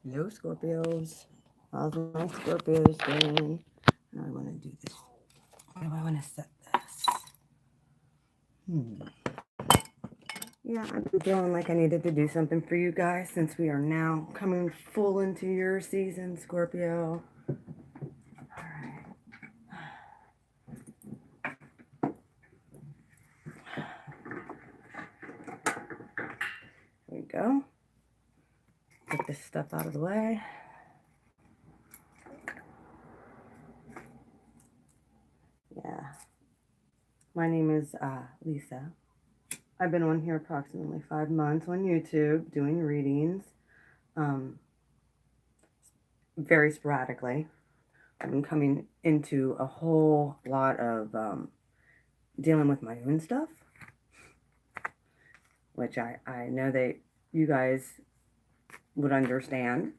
Hello, Scorpios. How's my Scorpios doing? How do I want to do this? How do I want to set this? Yeah, I've been feeling like I needed to do something for you guys since we are now coming full into your season, Scorpio. Alright. There we go. Get this stuff out of the way. Yeah. My name is Lisa. I've been on here approximately 5 months on YouTube doing readings. Um, very sporadically. I've been coming into a whole lot of dealing with my own stuff, which I know that you guys would understand.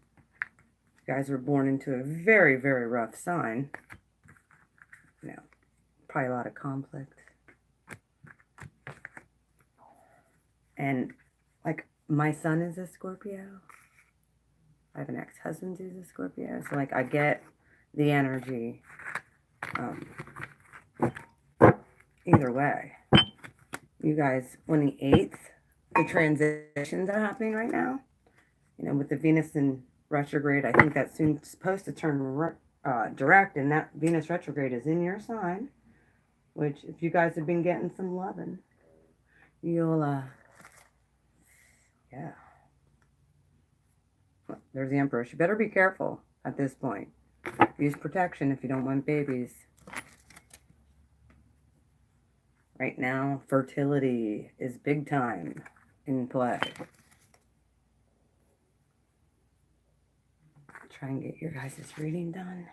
You guys were born into a very, very rough sign. You know, probably a lot of conflict. And like my son is a Scorpio. I have an ex-husband who's a Scorpio. So like I get the energy either way. You guys, on the 8th, the transitions are happening right now. You know, with the Venus in retrograde, I think that's soon supposed to turn direct, and that Venus retrograde is in your sign. Which, if you guys have been getting some loving, you'll, yeah. There's the Empress. You better be careful at this point. Use protection if you don't want babies. Right now, fertility is big time in play. Try and get your guys' reading done.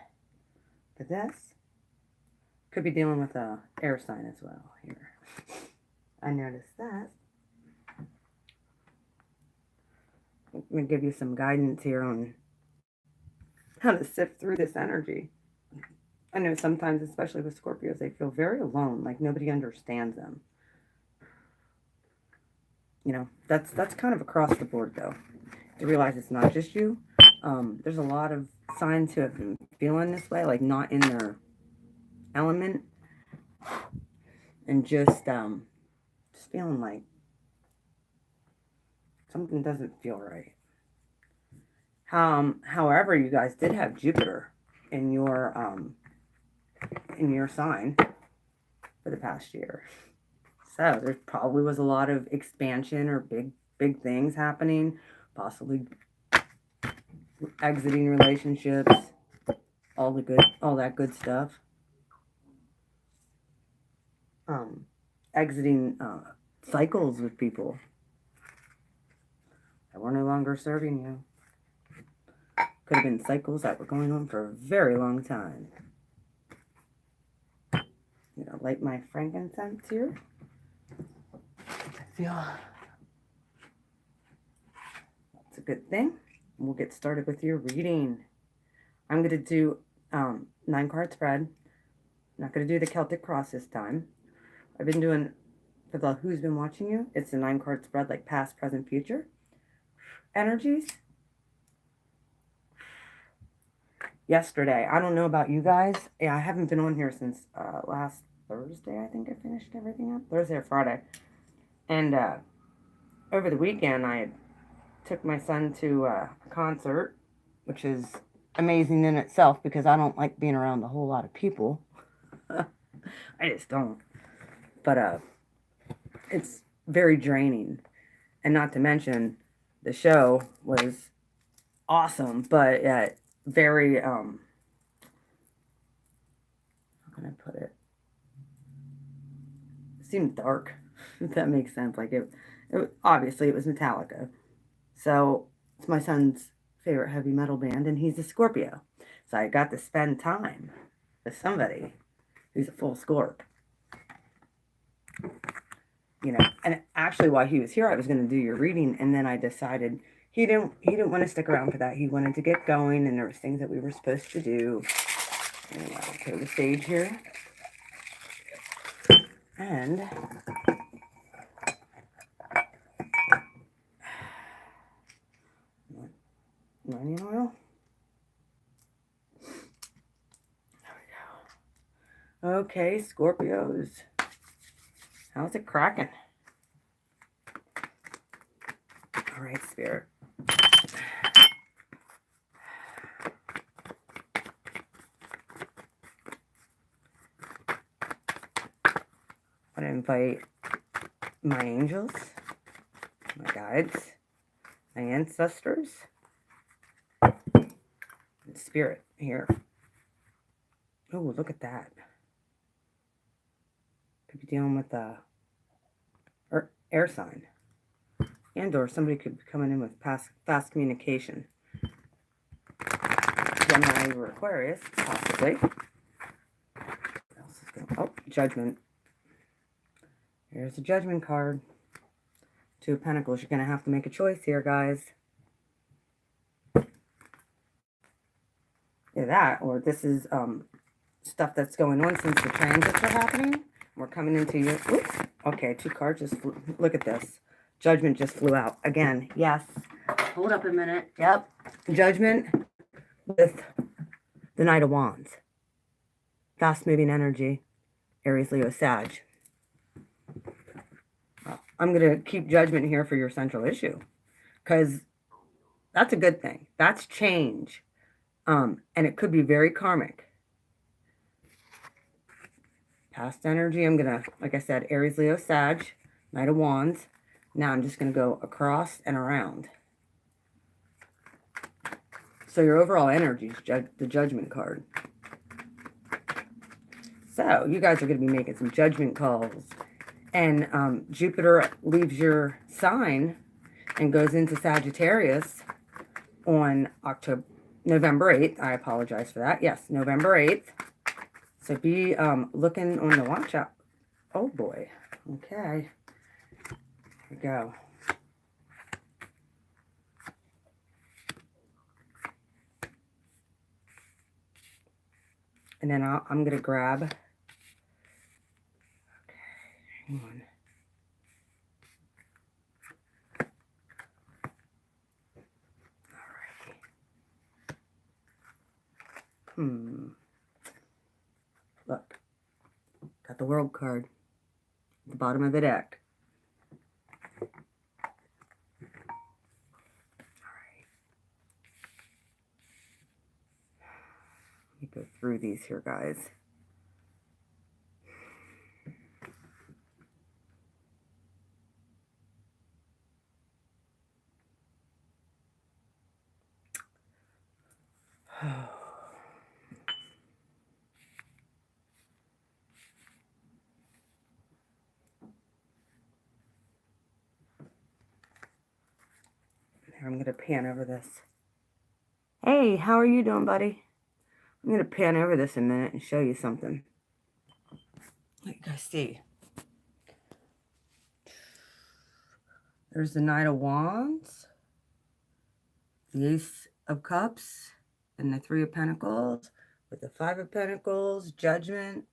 But this could be dealing with a air sign as well here. I noticed that. I'm going to give you some guidance here on how to sift through this energy. I know sometimes, especially with Scorpios, they feel very alone, like nobody understands them. You know, that's kind of across the board, though. To realize it's not just you. There's a lot of signs who have been feeling this way, like not in their element, and just feeling like something doesn't feel right. However, you guys did have Jupiter in your sign for the past year. So there probably was a lot of expansion or big things happening, possibly exiting relationships, all that good stuff. Exiting cycles with people that were no longer serving you. Could have been cycles that were going on for a very long time. You know, light my frankincense here. I feel that's a good thing. We'll get started with your reading. I'm going to do 9-card spread. I'm not going to do the Celtic Cross this time. I've been doing, for the who's been watching you, it's a 9-card spread like past, present, future energies. Yesterday, I don't know about you guys. Yeah, I haven't been on here since last Thursday. I think I finished everything up. Thursday or Friday. And over the weekend, I took my son to a concert, which is amazing in itself because I don't like being around a whole lot of people. I just don't. But it's very draining. And not to mention, the show was awesome, but very, how can I put it? It seemed dark, if that makes sense. Like obviously it was Metallica. So it's my son's favorite heavy metal band, and he's a Scorpio. So I got to spend time with somebody who's a full Scorp. You know, and actually while he was here, I was going to do your reading, and then I decided he didn't want to stick around for that. He wanted to get going, and there was things that we were supposed to do. Anyway, I'll clear the stage here. And onion oil. There we go. Okay, Scorpios. How's it cracking? All right, Spirit. I want to invite my angels, my guides, my ancestors, and Spirit here. Oh, look at that. Could be dealing with a air sign. And or somebody could be coming in with fast communication. Gemini or Aquarius, possibly. What else is going? Oh, Judgment. Here's a Judgment card. Two of Pentacles. You're going to have to make a choice here, guys. Either that, or this is stuff that's going on since the transits are happening. We're coming into your... Oops. Okay, two cards just flew. Look at this. Judgment just flew out. Again, yes. Hold up a minute. Yep. Judgment with the Knight of Wands. Fast-moving energy. Aries, Leo, Sag. I'm going to keep Judgment here for your central issue. Because that's a good thing. That's change. And it could be very karmic. Past energy, I'm going to, like I said, Aries, Leo, Sag. Knight of Wands. Now I'm just going to go across and around. So your overall energy is the Judgment card. So you guys are going to be making some judgment calls. And Jupiter leaves your sign and goes into Sagittarius on November 8th. I apologize for that. Yes, November 8th. So be looking on the watch out. Oh boy. Okay. Here we go. And then I'm going to grab... Okay, hang on. Look. Got the World card at the bottom of the deck. Let me go through these here, guys. Here, I'm going to pan over this. Hey, how are you doing, buddy? I'm going to pan over this in a minute and show you something. Let you guys see. There's the Knight of Wands, the Ace of Cups, and the Three of Pentacles, with the Five of Pentacles, Judgment,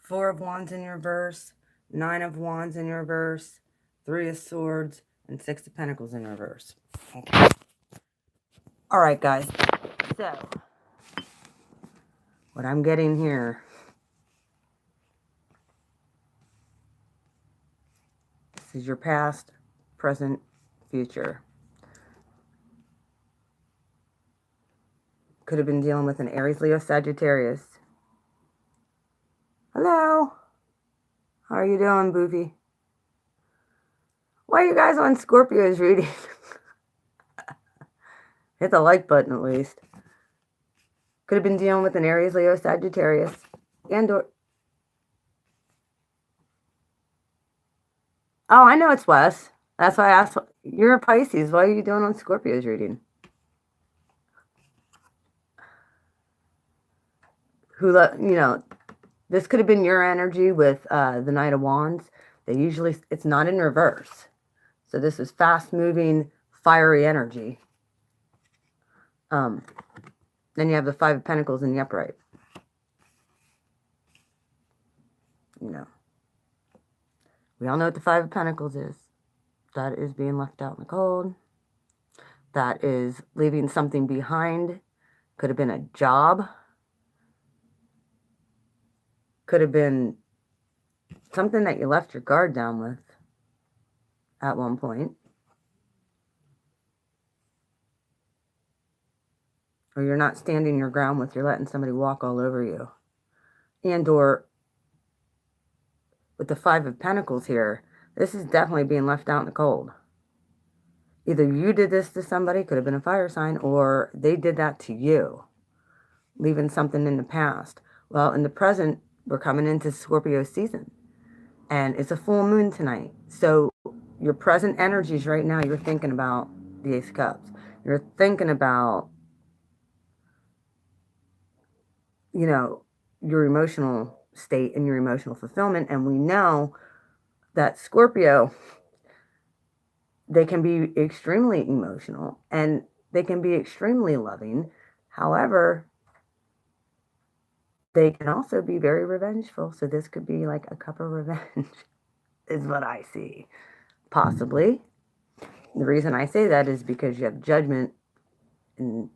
Four of Wands in reverse, Nine of Wands in reverse, Three of Swords, and Six of Pentacles in reverse. Okay. All right, guys. So, what I'm getting here, this is your past, present, future. Could have been dealing with an Aries, Leo, Sagittarius. Hello. How are you doing, Boofy? Why are you guys on Scorpio's reading? Hit the like button at least. Could have been dealing with an Aries, Leo, Sagittarius. And/or... Oh, I know it's Wes. That's why I asked. You're a Pisces. Why are you doing on Scorpio's reading? This could have been your energy with the Knight of Wands. It's not in reverse. So this is fast-moving, fiery energy. Then you have the Five of Pentacles in the upright. We all know what the Five of Pentacles is. That is being left out in the cold. that is leaving something behind. Could have been a job. Could have been something that you left your guard down with at one point. Or you're not standing your ground with, you're letting somebody walk all over you. And or with the Five of Pentacles here, this is definitely being left out in the cold. Either you did this to somebody, could have been a fire sign, or they did that to you, leaving something in the past. Well, in the present, we're coming into Scorpio season, and it's a full moon tonight. So your present energies right now, you're thinking about the Ace of Cups. You're thinking about, you know, your emotional state and your emotional fulfillment. And we know that Scorpio, they can be extremely emotional and they can be extremely loving. However, they can also be very revengeful. So this could be like a cup of revenge is what I see. Possibly. The reason I say that is because you have Judgment and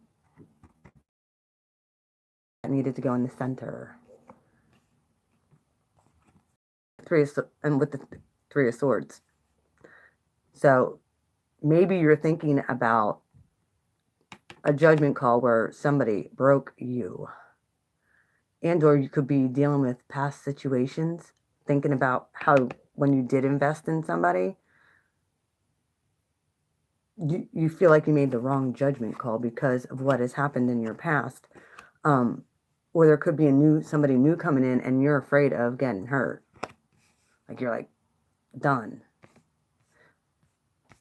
that needed to go in the center. And with the Three of Swords. So maybe you're thinking about a judgment call where somebody broke you. And or you could be dealing with past situations, thinking about how when you did invest in somebody, you feel like you made the wrong judgment call because of what has happened in your past. Or there could be somebody new coming in and you're afraid of getting hurt. Like you're like, done.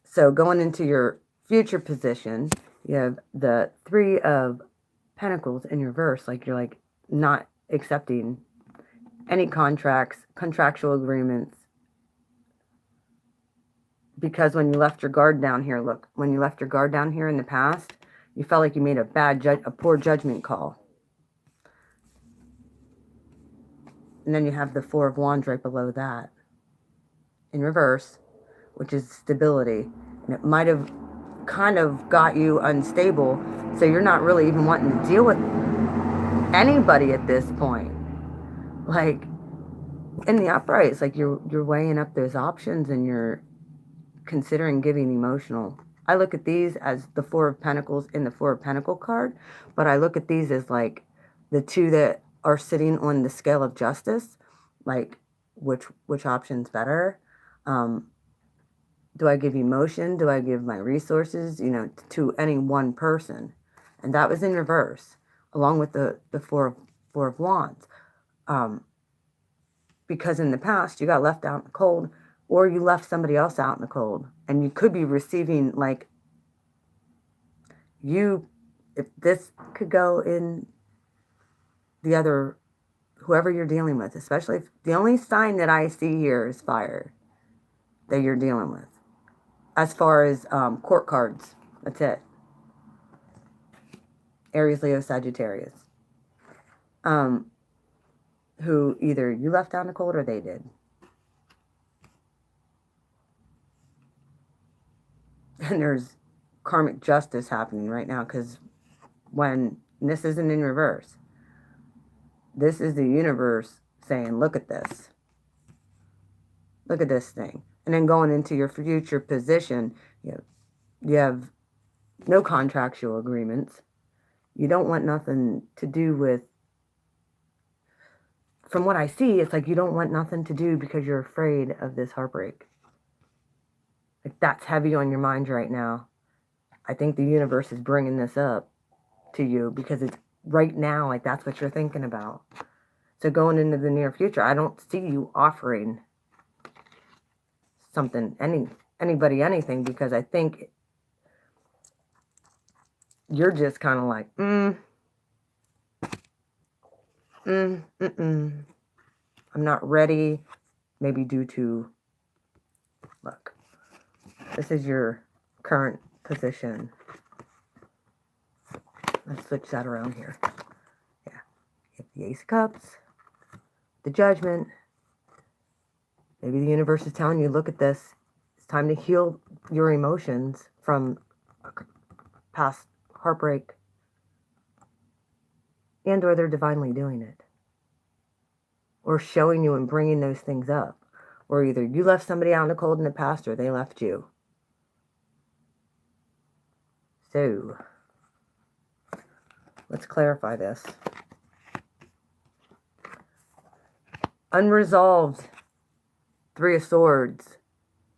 So going into your future position, you have the Three of Pentacles in reverse. Like you're like not accepting any contractual agreements. Because when you left your guard down here, look, when you left your guard down here in the past, you felt like you made a poor judgment call. And then you have the Four of Wands right below that in reverse, which is stability. And it might have kind of got you unstable, so you're not really even wanting to deal with anybody at this point. Like in the upright, it's like you're weighing up those options and you're considering giving emotional. I look at these as the Four of Pentacles in the Four of Pentacle card, but I look at these as like the two that are sitting on the scale of justice, like which option's better. Do I give emotion? Do I give my resources, to any one person? And that was in reverse, along with the Four of Wands. Because in the past, you got left out in the cold, or you left somebody else out in the cold. And you could be receiving, like, if this could go in the other, whoever you're dealing with, especially if the only sign that I see here is fire that you're dealing with. As far as court cards, that's it. Aries, Leo, Sagittarius. Who either you left out in the cold or they did. And there's karmic justice happening right now because this isn't in reverse. This is the universe saying, look at this. Look at this thing. And then going into your future position, you have no contractual agreements. You don't want nothing to do with, from what I see, it's like you don't want nothing to do because you're afraid of this heartbreak. Like that's heavy on your mind right now. I think the universe is bringing this up to you because it's right now, like that's what you're thinking about. So going into the near future, I don't see you offering something, anybody anything, because I think you're just kind of like, I'm not ready, maybe due to, look, this is your current position. Let's switch that around here. Yeah, you have the Ace of Cups, the Judgment. Maybe the universe is telling you, look at this. It's time to heal your emotions from past heartbreak, and or they're divinely doing it. Or showing you and bringing those things up. Or either you left somebody out in the cold in the past or they left you. So, let's clarify this. Unresolved Three of Swords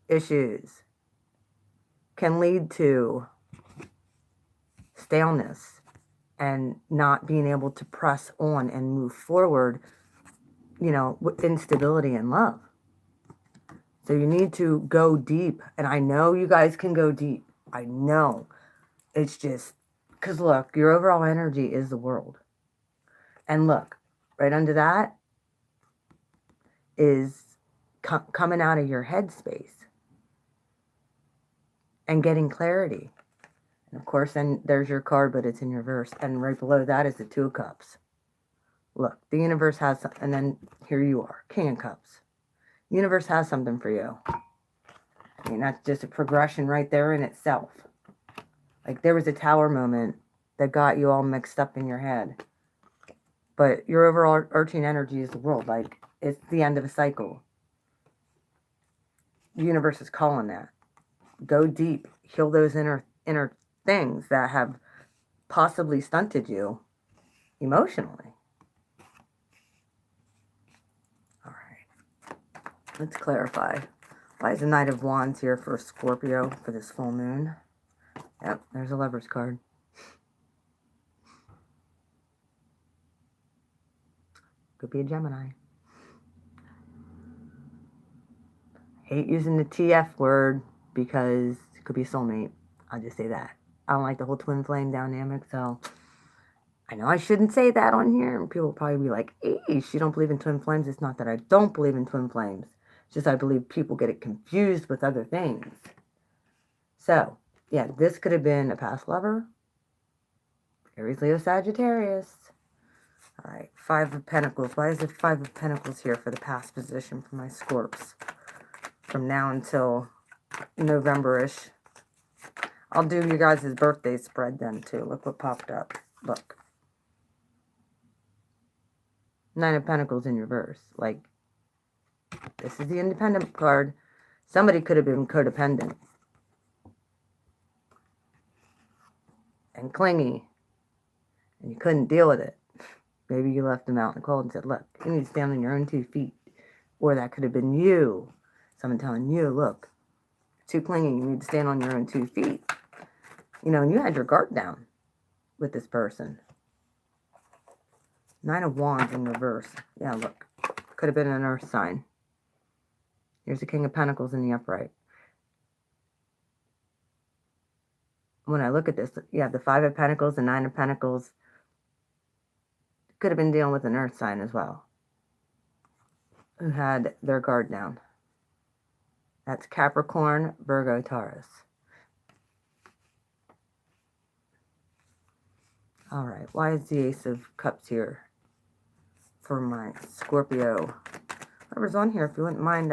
issues can lead to staleness and not being able to press on and move forward, you know, with instability in love. So you need to go deep. And I know you guys can go deep. I know. It's just, because look, your overall energy is the world. And look, right under that is coming out of your head space and getting clarity. And of course, then there's your card, but it's in reverse. And right below that is the Two of Cups. Look, the universe has, and then here you are, King of Cups. Universe has something for you. I mean, that's just a progression right there in itself. Like, there was a tower moment that got you all mixed up in your head. But your overarching energy is the world. Like, it's the end of a cycle. The universe is calling that. Go deep. Heal those inner things that have possibly stunted you emotionally. All right. Let's clarify. Why is the Knight of Wands here for Scorpio for this full moon? Yep, there's a Lover's card. Could be a Gemini. Hate using the TF word because it could be a soulmate. I'll just say that. I don't like the whole twin flame dynamic, so I know I shouldn't say that on here. And people will probably be like, eesh, you don't believe in twin flames. It's not that I don't believe in twin flames. It's just I believe people get it confused with other things. So, yeah, this could have been a past lover. Aries, Leo, Sagittarius. All right, Five of Pentacles. Why is the Five of Pentacles here for the past position for my Scorps? From now until November-ish. I'll do you guys' birthday spread then, too. Look what popped up. Look. Nine of Pentacles in reverse. Like, this is the Independent card. Somebody could have been codependent. And clingy. And you couldn't deal with it. Maybe you left them out in the cold and said, look, you need to stand on your own 2 feet. Or that could have been you. Someone telling you, look, too clingy, you need to stand on your own 2 feet. You know, and you had your guard down with this person. Nine of Wands in reverse. Yeah, look. Could have been an earth sign. Here's the King of Pentacles in the upright. When I look at this, you have the Five of Pentacles, the Nine of Pentacles. Could have been dealing with an earth sign as well. Who had their guard down. That's Capricorn, Virgo, Taurus. All right. Why is the Ace of Cups here for my Scorpio? Whoever's on here, if you wouldn't mind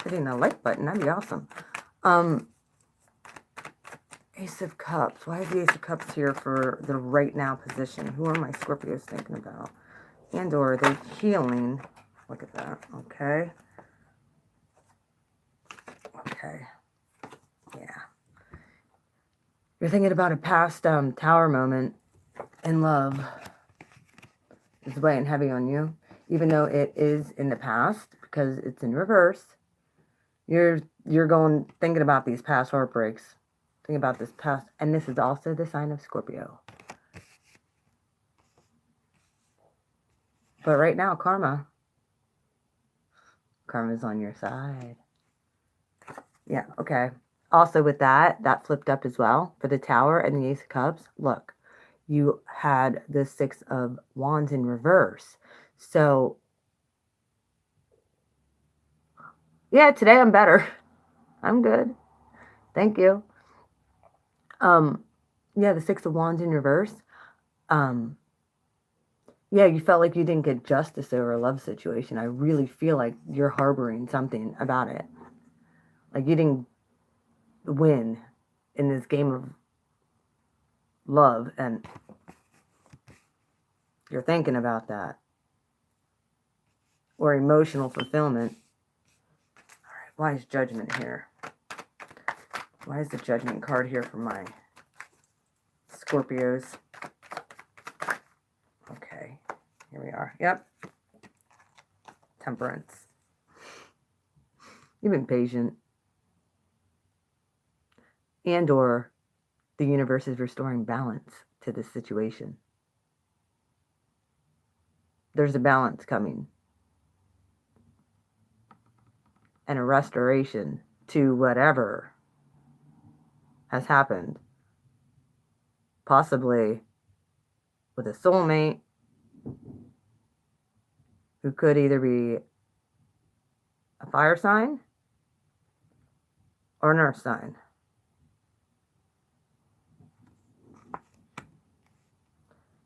hitting the like button, that'd be awesome. Ace of Cups. Why is the Ace of Cups here for the right now position? Who are my Scorpios thinking about? And or are they healing? Look at that. Okay. Okay. Yeah. You're thinking about a past tower moment in love. It's weighing heavy on you. Even though it is in the past, because it's in reverse. You're going thinking about these past heartbreaks. Thinking about this past. And this is also the sign of Scorpio. But right now, karma's on your side. Yeah, okay. Also with that flipped up as well for the Tower and the Ace of Cups. Look, you had the Six of Wands in reverse. So, yeah, today I'm better. I'm good. Thank you. Yeah, the Six of Wands in reverse. Yeah, you felt like you didn't get justice over a love situation. I really feel like you're harboring something about it. Like you didn't win in this game of love, and you're thinking about that. Or emotional fulfillment. Alright, why is Judgment here? Why is the Judgment card here for my Scorpios? Okay, here we are. Yep. Temperance. You've been patient. And or the universe is restoring balance to this situation. There's a balance coming. And a restoration to whatever has happened. Possibly with a soulmate who could either be a fire sign or an earth sign.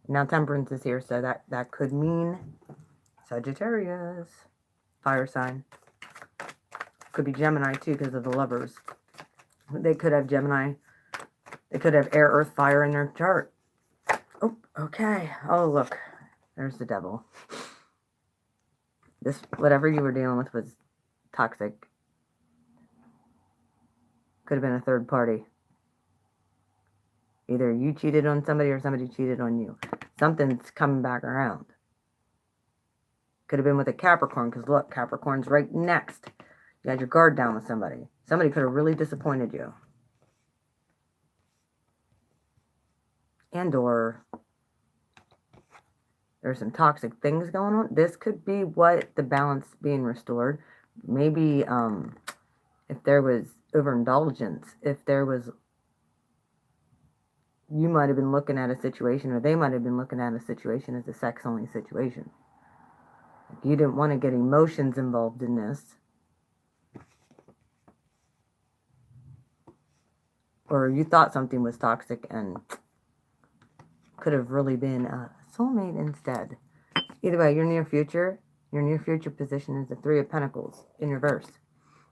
Now Temperance is here, so that could mean Sagittarius, fire sign. Could be Gemini too because of the Lovers. They could have Gemini. They could have air, earth, fire in their chart. Oh, okay. Oh, look. There's the devil. This, whatever you were dealing with was toxic. Could have been a third party. Either you cheated on somebody or somebody cheated on you. Something's coming back around. Could have been with a Capricorn, because look, Capricorn's right next. You had your guard down with somebody. Somebody could have really disappointed you. And or there's some toxic things going on. This could be what the balance being restored. Maybe if there was overindulgence, if there was, you might have been looking at a situation, or they might have been looking at a situation as a sex-only situation. You didn't want to get emotions involved in this. Or you thought something was toxic and could have really been a soulmate instead. Either way, your near future position is the Three of Pentacles in reverse.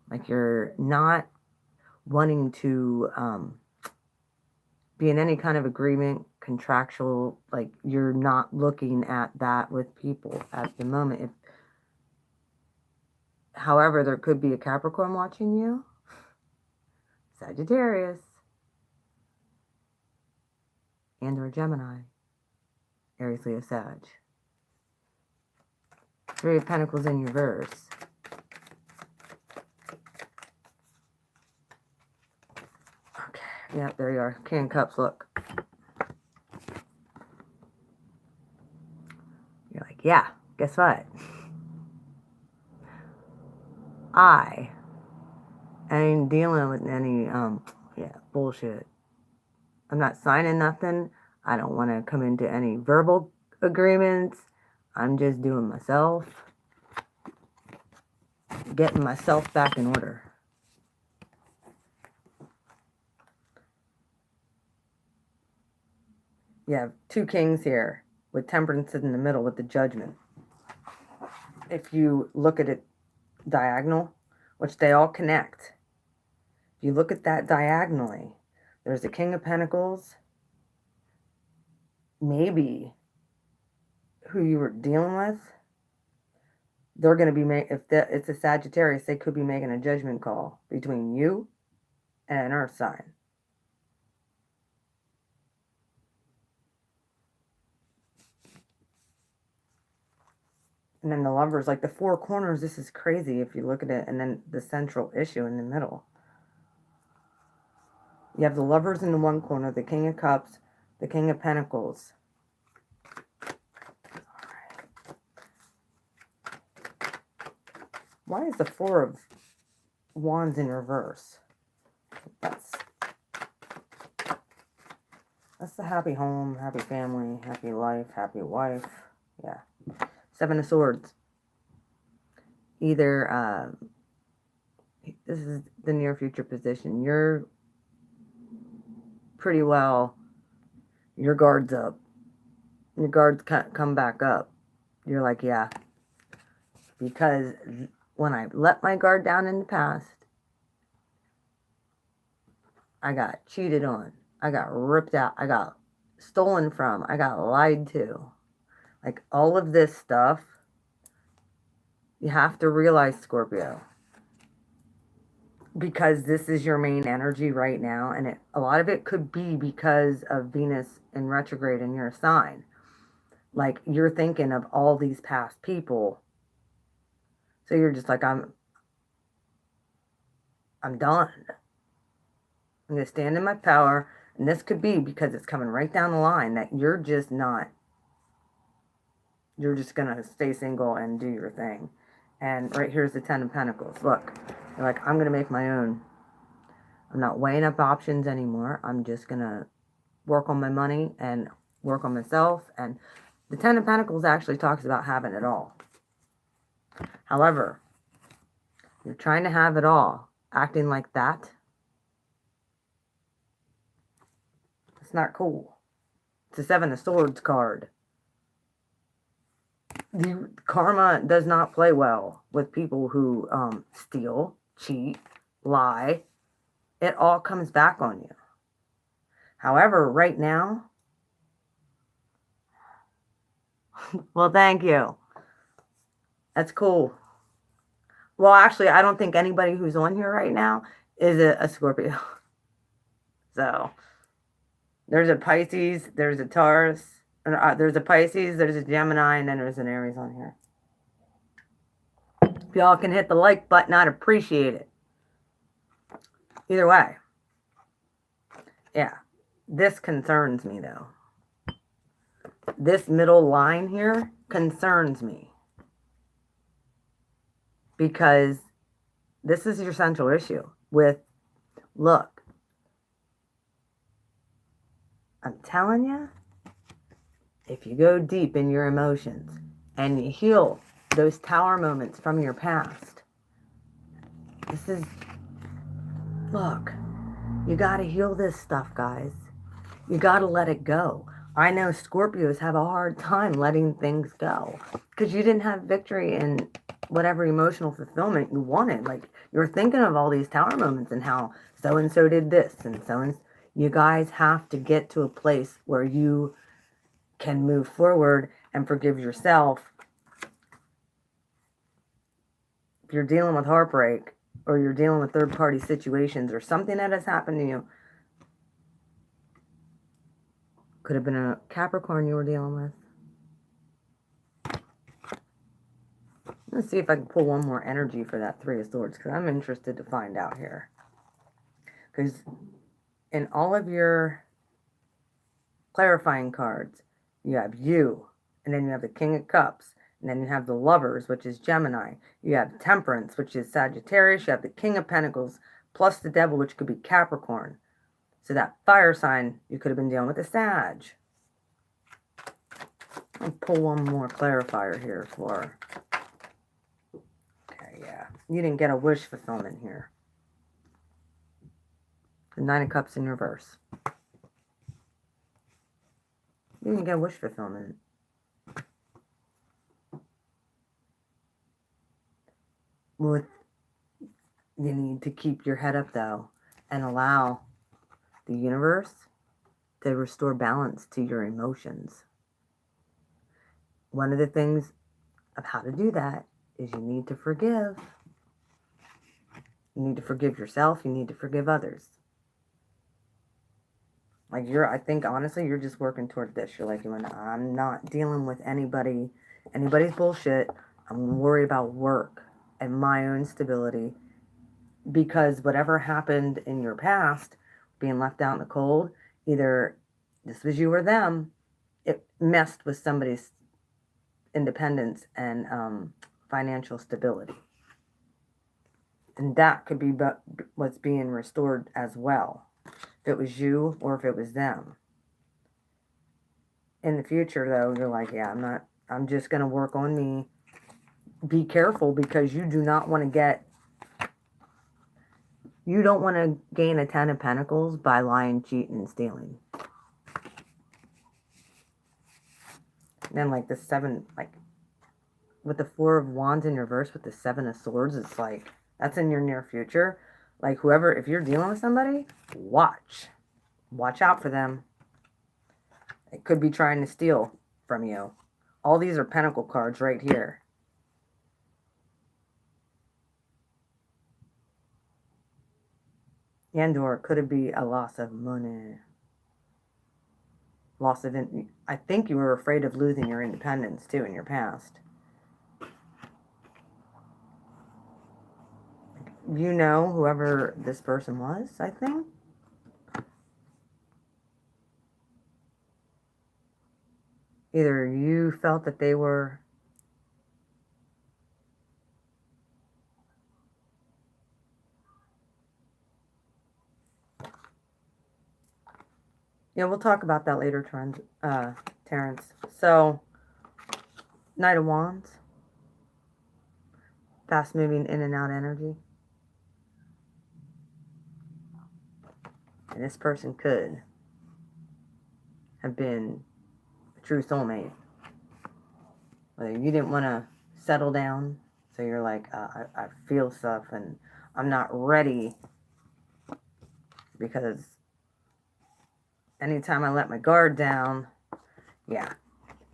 Like you're not wanting to be in any kind of agreement, contractual, like you're not looking at that with people at the moment. However, there could be a Capricorn watching you. Sagittarius. And or Gemini. Aries, Leo, Sag. Three of Pentacles in reverse. Okay. Yeah, there you are. King of Cups, look. You're like, yeah, guess what? I ain't dealing with any, bullshit. I'm not signing nothing. I don't want to come into any verbal agreements. I'm just doing myself. Getting myself back in order. You have two kings here with Temperance in the middle with the Judgment. If you look at it diagonal, which they all connect. If you look at that diagonally, there's the King of Pentacles. Maybe who you were dealing with, they're going to be if it's a Sagittarius, they could be making a judgment call between you and an earth sign. And then the Lovers, like the four corners, this is crazy if you look at it. And then the central issue in the middle. You have the Lovers in the one corner, the King of Cups, the King of Pentacles. Why is the Four of Wands in reverse? That's the happy home, happy family, happy life, happy wife. Yeah. Seven of Swords. Either, this is the near future position. You're pretty well, your guard's up. Your guards come back up. You're like, yeah. Because when I let my guard down in the past, I got cheated on. I got ripped out. I got stolen from. I got lied to. Like, all of this stuff, you have to realize, Scorpio, because this is your main energy right now, and a lot of it could be because of Venus in retrograde in your sign. Like, you're thinking of all these past people, so you're just like, I'm done. I'm going to stand in my power, and this could be because it's coming right down the line that you're just not, you're just going to stay single and do your thing. And right here's the Ten of Pentacles. Look, you're like, I'm going to make my own. I'm not weighing up options anymore. I'm just going to work on my money and work on myself. And the Ten of Pentacles actually talks about having it all. However, you're trying to have it all, acting like that. It's not cool. It's a Seven of Swords card. The karma does not play well with people who steal, cheat, lie. It all comes back on you. However, right now, well, thank you. That's cool. Well, actually, I don't think anybody who's on here right now is a Scorpio. So, there's a Pisces, there's a Taurus, there's a Pisces, there's a Gemini, and then there's an Aries on here. If y'all can hit the like button, I'd appreciate it. Either way. Yeah. This concerns me, though. This middle line here concerns me. Because this is your central issue with, look, I'm telling you, if you go deep in your emotions and you heal those tower moments from your past, this is, look, you got to heal this stuff, guys. You got to let it go. I know Scorpios have a hard time letting things go because you didn't have victory in whatever emotional fulfillment you wanted. Like, you're thinking of all these tower moments and how so-and-so did this and so-and-so. You guys have to get to a place where you can move forward and forgive yourself. If you're dealing with heartbreak or you're dealing with third-party situations or something that has happened to you, could have been a Capricorn you were dealing with. Let's see if I can pull one more energy for that Three of Swords, because I'm interested to find out here. Because in all of your clarifying cards, you have you, and then you have the King of Cups, and then you have the Lovers, which is Gemini. You have Temperance, which is Sagittarius. You have the King of Pentacles, plus the Devil, which could be Capricorn. So that fire sign, you could have been dealing with a Sag. I'll pull one more clarifier here for... Okay, yeah. You didn't get a wish fulfillment here. The Nine of Cups in reverse. You didn't get a wish fulfillment. Well, you need to keep your head up, though, and allow the universe to restore balance to your emotions. One of the things of how to do that is you need to forgive. You need to forgive yourself. You need to forgive others. Like, I think, honestly, you're just working toward this. You're like, I'm not dealing with anybody's bullshit. I'm worried about work and my own stability. Because whatever happened in your past, being left out in the cold, either this was you or them, it messed with somebody's independence and financial stability. And that could be what's being restored as well. If it was you or if it was them. In the future, though, you're like, yeah, I'm just going to work on me. Be careful, because you do not want to you don't want to gain a Ten of Pentacles by lying, cheating, and stealing. And then, like, the Seven, like, with the Four of Wands in reverse with the Seven of Swords, it's like, that's in your near future. Like, whoever, if you're dealing with somebody, watch out for them. It could be trying to steal from you. All these are pentacle cards right here. And or could it be a loss of money? Loss of, I think you were afraid of losing your independence too in your past. You know whoever this person was, I think. Either you felt that they were yeah, we'll talk about that later, Terrence. So, Knight of Wands, fast moving in and out energy. And this person could have been a true soulmate. Whether you didn't want to settle down, so you're like, I feel stuff and I'm not ready because anytime I let my guard down, yeah,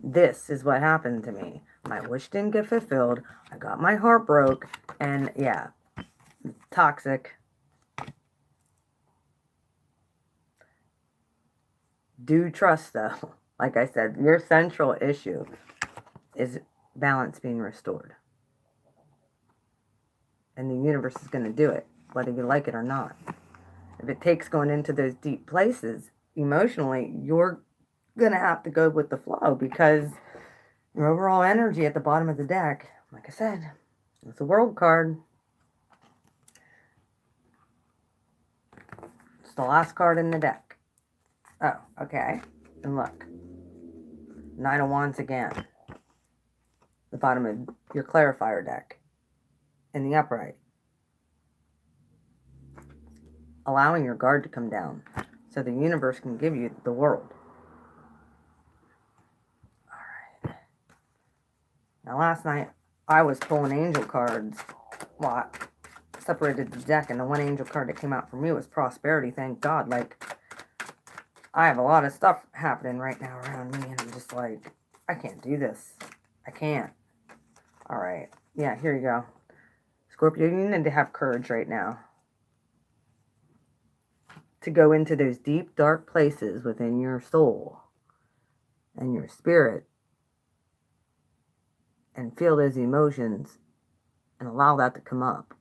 this is what happened to me. My wish didn't get fulfilled. I got my heart broke, and yeah, toxic. Do trust, though. Like I said, your central issue is balance being restored. And the universe is going to do it, whether you like it or not. If it takes going into those deep places, emotionally, you're going to have to go with the flow because your overall energy at the bottom of the deck, like I said, it's a world card. It's the last card in the deck. Oh, okay. And look. Nine of Wands again. The bottom of your clarifier deck. In the upright. Allowing your guard to come down so the universe can give you the world. Alright. Now last night I was pulling angel cards. Well, I separated the deck and the one angel card that came out for me was prosperity. Thank God. Like, I have a lot of stuff happening right now around me and I'm just like, I can't do this. I can't. Alright. Yeah, here you go. Scorpio, you need to have courage right now. To go into those deep, dark places within your soul and your spirit and feel those emotions and allow that to come up.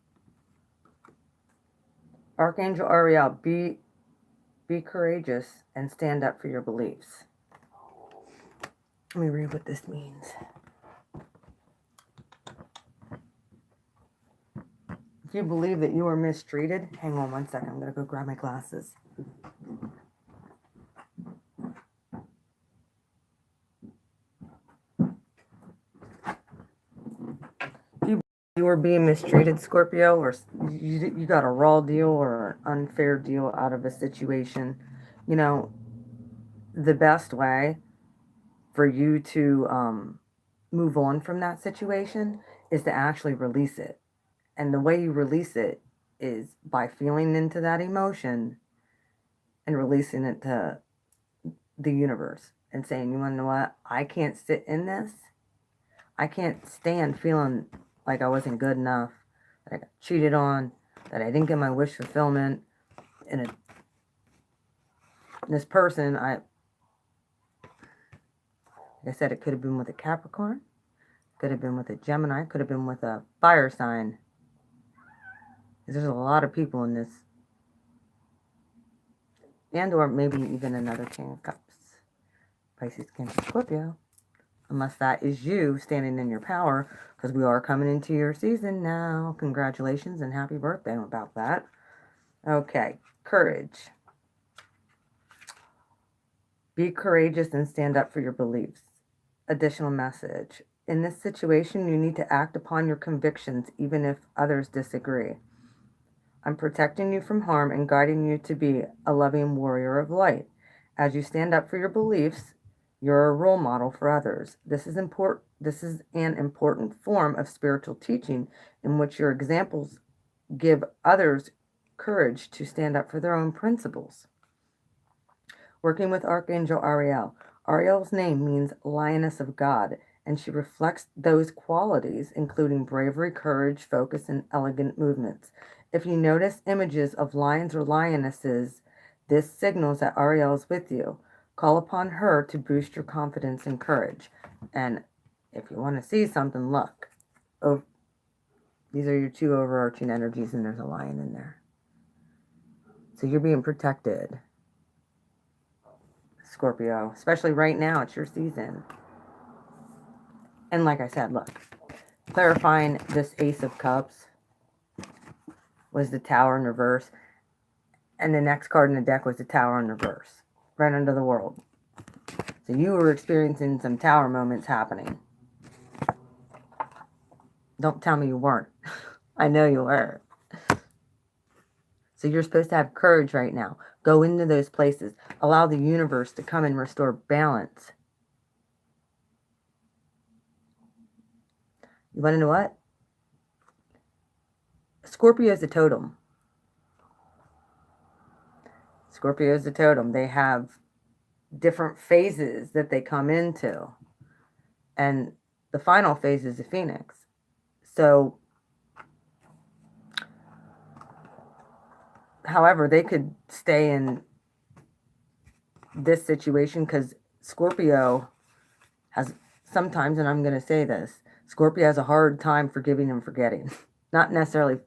Archangel Ariel, be courageous and stand up for your beliefs. Let me read what this means. If you believe that you were mistreated, hang on one second. I'm going to go grab my glasses. If you were being mistreated, Scorpio, or you got a raw deal or an unfair deal out of a situation, you know, the best way for you to move on from that situation is to actually release it. And the way you release it is by feeling into that emotion and releasing it to the universe and saying, you want to know what? I can't sit in this. I can't stand feeling like I wasn't good enough, that I got cheated on, that I didn't get my wish fulfillment. And this person, like I said, it could have been with a Capricorn, could have been with a Gemini, could have been with a fire sign. There's a lot of people in this. And or maybe even another King of Cups. Pisces, Cancer, Scorpio. Unless that is you standing in your power, because we are coming into your season now. Congratulations and happy birthday about that. Okay, courage. Be courageous and stand up for your beliefs. Additional message. In this situation, you need to act upon your convictions even if others disagree. I'm protecting you from harm and guiding you to be a loving warrior of light. As you stand up for your beliefs, you're a role model for others. This is an important form of spiritual teaching in which your examples give others courage to stand up for their own principles. Working with Archangel Ariel. Ariel's name means Lioness of God, and she reflects those qualities, including bravery, courage, focus, and elegant movements. If you notice images of lions or lionesses, this signals that Ariel is with you. Call upon her to boost your confidence and courage. And if you want to see something, look. Oh, these are your two overarching energies, and there's a lion in there. So you're being protected, Scorpio. Especially right now, it's your season. And like I said, look, clarifying this Ace of Cups was the Tower in reverse. And the next card in the deck was the Tower in reverse. Right under the World. So you were experiencing some Tower moments happening. Don't tell me you weren't. I know you were. So you're supposed to have courage right now. Go into those places. Allow the universe to come and restore balance. You want to know what? Scorpio is a totem. Scorpio is a totem. They have different phases that they come into. And the final phase is the Phoenix. So, however, they could stay in this situation because Scorpio has sometimes, and I'm going to say this, Scorpio has a hard time forgiving and forgetting. Not necessarily,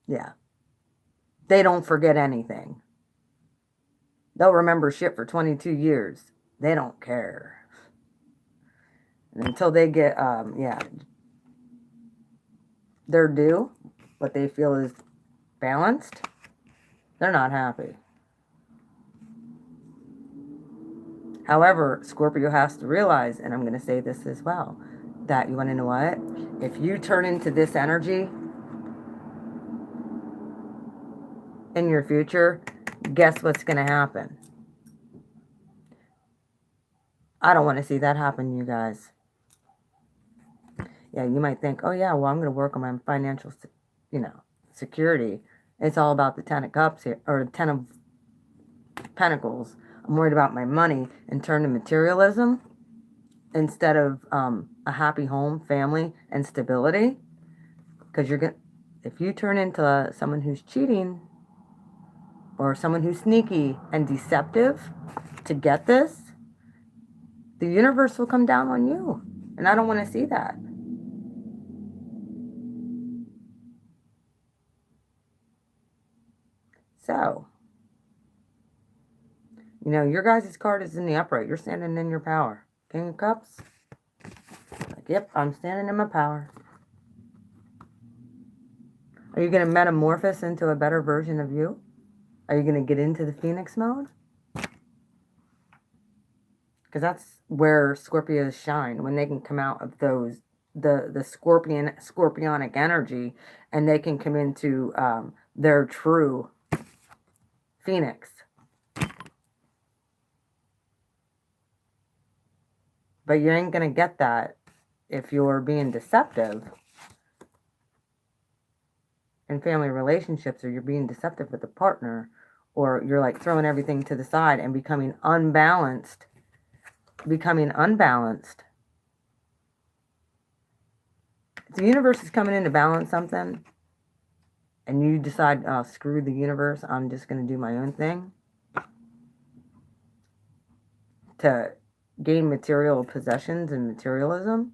yeah. They don't forget anything. They'll remember shit for 22 years. They don't care. And until they get, their due, what they feel is balanced, they're not happy. However, Scorpio has to realize, and I'm going to say this as well, that you want to know what? If you turn into this energy in your future, guess what's going to happen? I don't want to see that happen, you guys. Yeah, you might think, oh yeah, well, I'm going to work on my financial, security. It's all about the 10 of Cups here, or 10 of Pentacles. I'm worried about my money and turn to materialism instead of a happy home, family, and stability. Because if you turn into someone who's cheating or someone who's sneaky and deceptive to get this, the universe will come down on you. And I don't want to see that. So, your guys' card is in the upright. You're standing in your power. King of Cups. Like, yep, I'm standing in my power. Are you going to metamorphose into a better version of you? Are you going to get into the Phoenix mode? Because that's where Scorpios shine, when they can come out of the scorpionic energy, and they can come into their true Phoenix. But you ain't going to get that if you're being deceptive in family relationships, or you're being deceptive with a partner, or you're like throwing everything to the side and becoming unbalanced. If the universe is coming in to balance something, and you decide, oh, screw the universe, I'm just going to do my own thing to gain material possessions and materialism,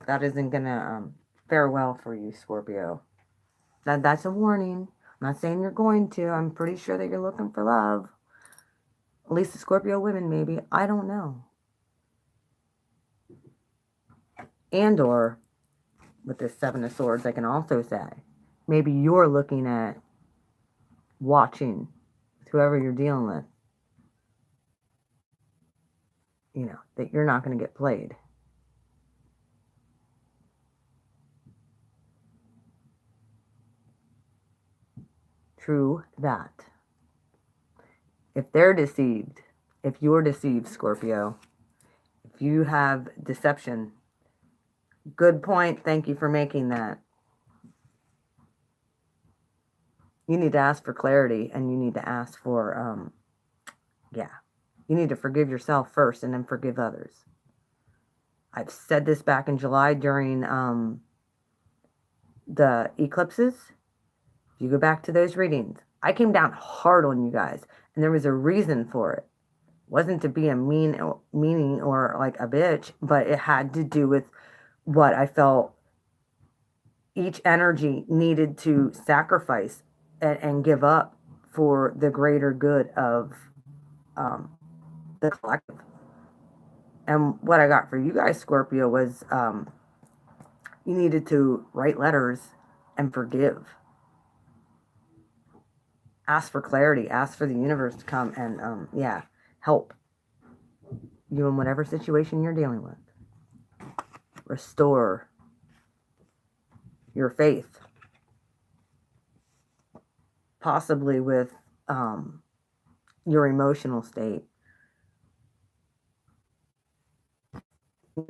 that isn't going to fare well for you, Scorpio. That's a warning. I'm not saying you're going to. I'm pretty sure that you're looking for love. At least the Scorpio women, maybe. I don't know. And or, with this Seven of Swords, I can also say, maybe you're looking at watching with whoever you're dealing with, that you're not going to get played. True that. If they're deceived, if you're deceived, Scorpio, if you have deception, good point. Thank you for making that. You need to ask for clarity, and you need to ask for, you need to forgive yourself first and then forgive others. I've said this back in July during the eclipses. If you go back to those readings, I came down hard on you guys, and there was a reason for it. It wasn't to be a meaning or like a bitch, but it had to do with what I felt each energy needed to sacrifice and give up for the greater good of the collective. And what I got for you guys, Scorpio, was you needed to write letters and forgive. Ask for clarity. Ask for the universe to come and, help you in whatever situation you're dealing with. Restore your faith. Possibly with your emotional state.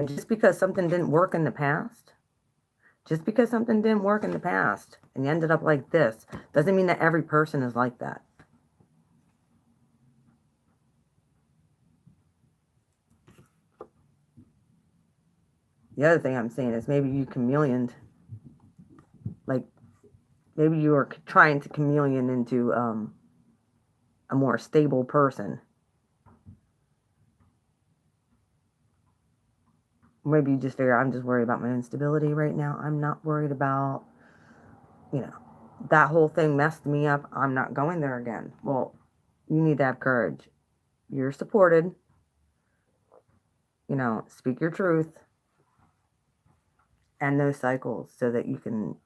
Just because something didn't work in the past, and you ended up like this, doesn't mean that every person is like that. The other thing I'm saying is maybe you chameleoned, like maybe you were trying to chameleon into a more stable person. Maybe you just figure, I'm just worried about my own stability right now. I'm not worried about, that whole thing messed me up. I'm not going there again. Well, you need to have courage. You're supported. Speak your truth. End those cycles so that you can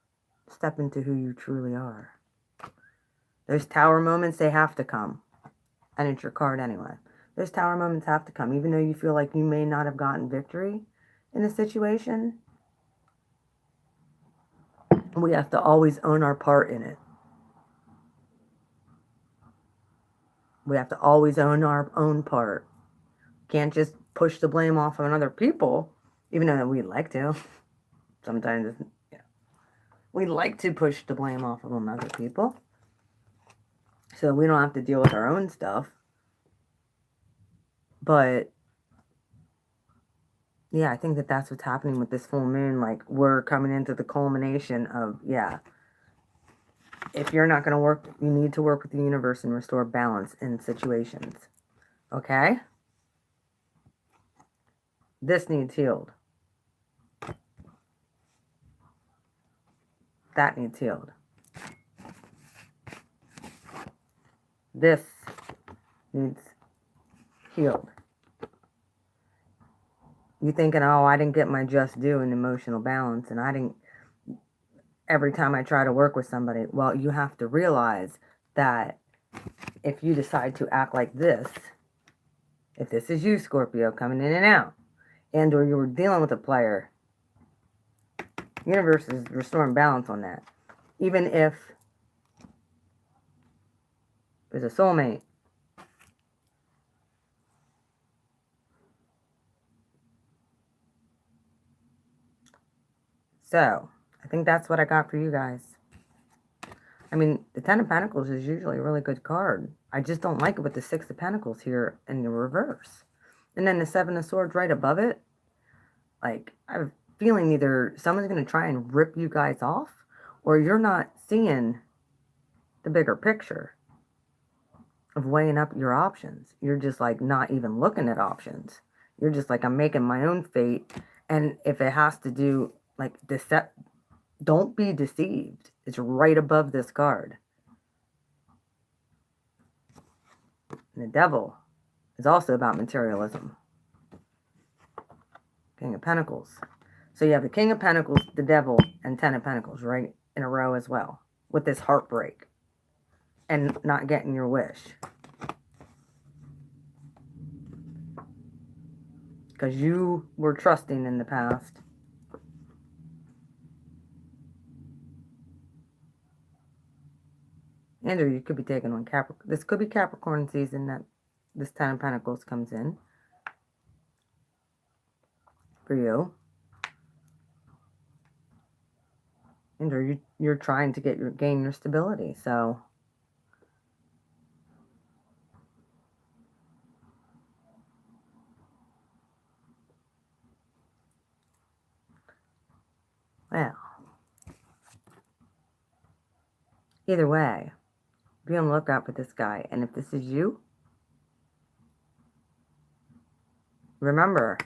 step into who you truly are. Those tower moments, they have to come. And it's your card anyway. Those tower moments have to come. Even though you feel like you may not have gotten victory in a situation, we have to always own our part in it. We have to always own our own part. Can't just push the blame off on other people, even though we'd like to. Sometimes we like to push the blame off on other people, so we don't have to deal with our own stuff. But yeah, I think that that's what's happening with this full moon. Like, we're coming into the culmination of, if you're not going to work, you need to work with the universe and restore balance in situations. Okay? This needs healed. That needs healed. This needs healed. You thinking, oh, I didn't get my just due in emotional balance, and I didn't, every time I try to work with somebody. Well, you have to realize that if you decide to act like this, if this is you, Scorpio, coming in and out, and or you were dealing with a player, universe is restoring balance on that. Even if there's a soulmate. So, I think that's what I got for you guys. I mean, the Ten of Pentacles is usually a really good card. I just don't like it with the Six of Pentacles here in the reverse. And then the Seven of Swords right above it. Like, I have a feeling either someone's going to try and rip you guys off, or you're not seeing the bigger picture of weighing up your options. You're just like not even looking at options. You're just like, I'm making my own fate. And if it has to do, like, don't be deceived. It's right above this card. And the Devil is also about materialism. King of Pentacles. So you have the King of Pentacles, the Devil, and Ten of Pentacles right in a row as well. With this heartbreak. And not getting your wish. Because you were trusting in the past. Andrew, you could be taking on Capricorn. This could be Capricorn season that this Ten of Pentacles comes in. For you. And you're trying to gain your stability. So, well, either way, be on the lookout for this guy. And if this is you, remember,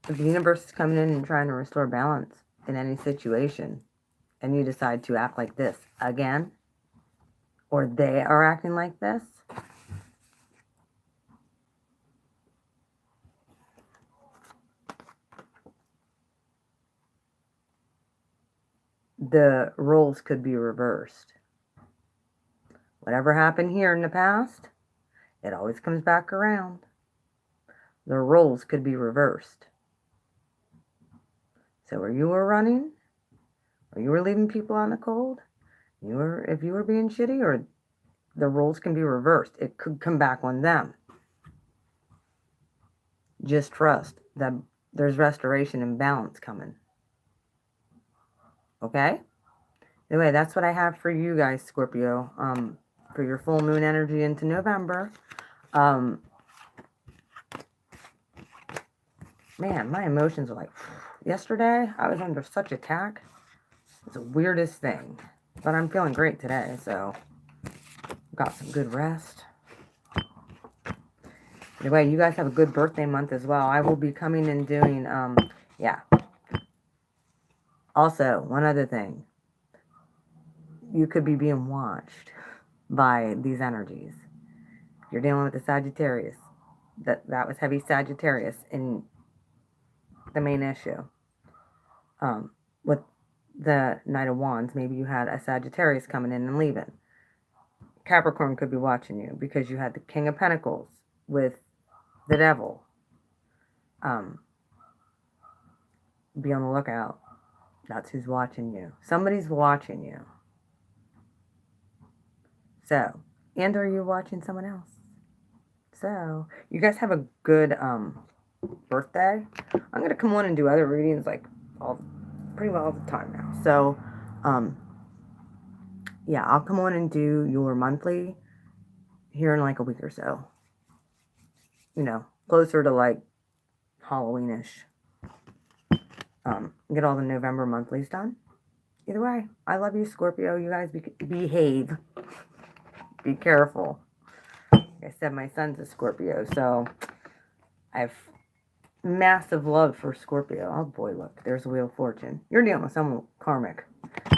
if the universe is coming in and trying to restore balance in any situation, and you decide to act like this again, or they are acting like this, the roles could be reversed. Whatever happened here in the past, it always comes back around. The roles could be reversed. So where you were running, or you were leaving people out in the cold, if you were being shitty, or the roles can be reversed. It could come back on them. Just trust that there's restoration and balance coming. Okay? Anyway, that's what I have for you guys, Scorpio. For your full moon energy into November. Man, my emotions were like, yesterday, I was under such attack. It's the weirdest thing. But I'm feeling great today, so got some good rest. Anyway, you guys have a good birthday month as well. I will be coming and doing, yeah. Also, one other thing. You could be being watched by these energies. You're dealing with the Sagittarius. That was heavy Sagittarius in the main issue. With the Knight of Wands, maybe you had a Sagittarius coming in and leaving. Capricorn could be watching you because you had the King of Pentacles with the Devil. Be on the lookout. That's who's watching you. Somebody's watching you. So, and are you watching someone else? So, you guys have a good birthday. I'm going to come on and do other readings like pretty well all the time now. So, yeah, I'll come on and do your monthly here in like a week or so. You know, closer to like Halloween-ish. Get all the November monthlies done. Either way, I love you, Scorpio. You guys behave. Be careful. Like I said, my son's a Scorpio, so I have massive love for Scorpio. Oh boy, look, there's a Wheel of Fortune. You're dealing with someone karmic.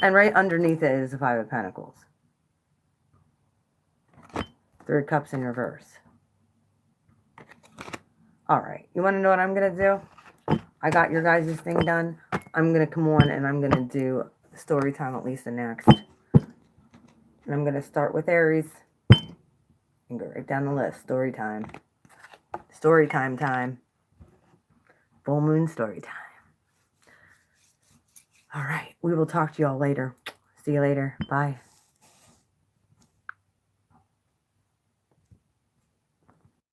And right underneath it is the Five of Pentacles. Three of Cups in reverse. Alright, you want to know what I'm going to do? I got your guys' thing done. I'm going to come on and I'm going to do story time at least the next. And I'm going to start with Aries. And go right down the list. Story time. Story time. Full moon story time. Alright, we will talk to y'all later. See you later. Bye.